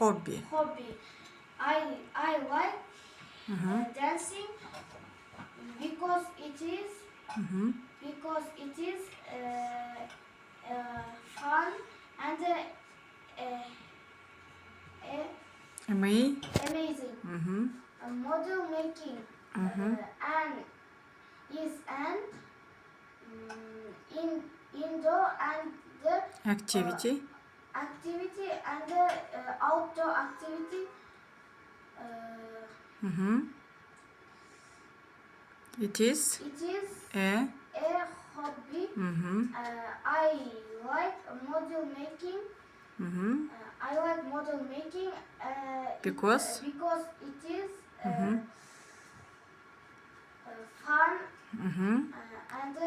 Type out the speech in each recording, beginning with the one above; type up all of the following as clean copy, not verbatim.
hobby. Hobby. I like dancing because it is fun and amazing. Model making and is an indoor and Activity. activity and outdoor activity. It is a hobby. I like model making. I like model making because because it is fun and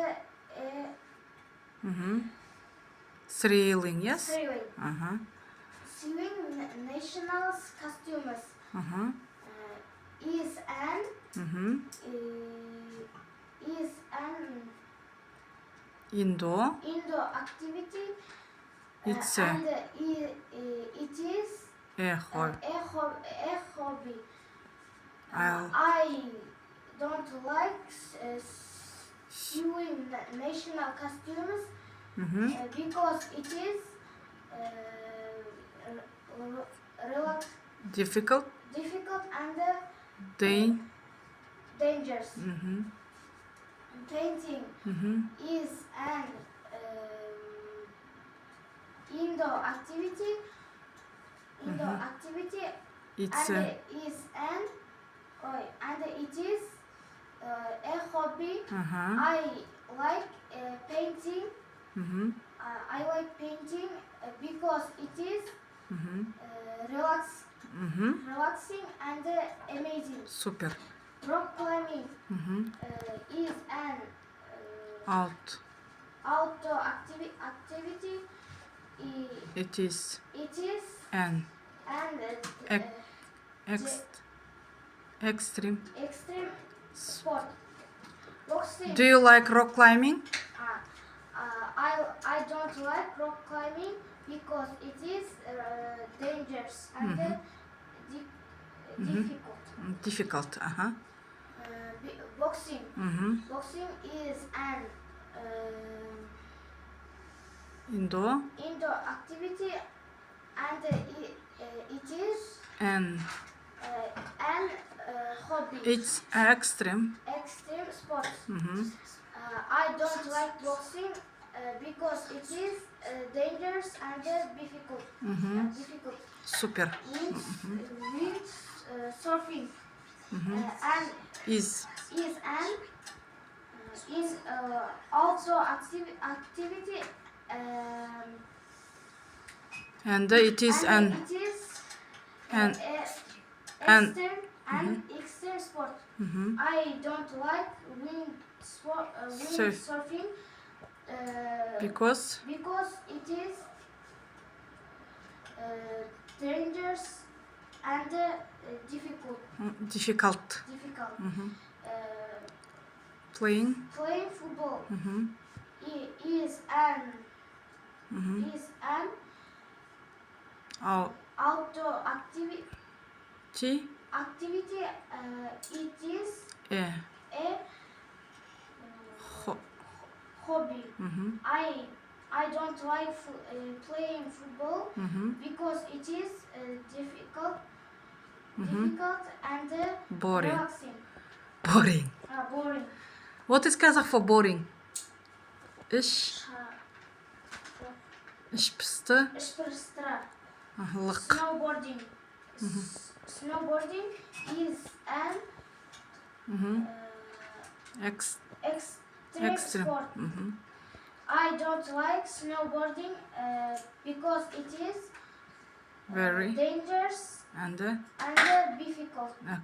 thrilling. Yes. thrilling. Sewing national costumes is an Indoor. activity. It's and it is a hobby. I'll I don't like sewing national costumes because it is difficult. and dangerous. Painting is an indoor activity. It's and it is a hobby. I like painting. I like painting because it is relaxing and amazing. super. Rock climbing is an outdoor activity. It is an extreme sport. Boxing. Do you like rock climbing? I don't like rock climbing because it is dangerous and Difficult. Boxing. Boxing is an Indoor activity and it is and an hobby. it's extreme Sport. I don't like boxing because it is dangerous and difficult. super. Wind surfing and Is an outdoor activity. and it is an extreme sport. I don't like wind surfing because it is dangerous and difficult. Playing Football is an outdoor activity. It is a hobby. I don't like playing football because it is difficult and boring. relaxing. Boring. Boring. What is Kazakh for boring? İş pıstı. Snowboarding. Snowboarding is an extreme sport. I don't like snowboarding because it is Very dangerous and difficult. okay.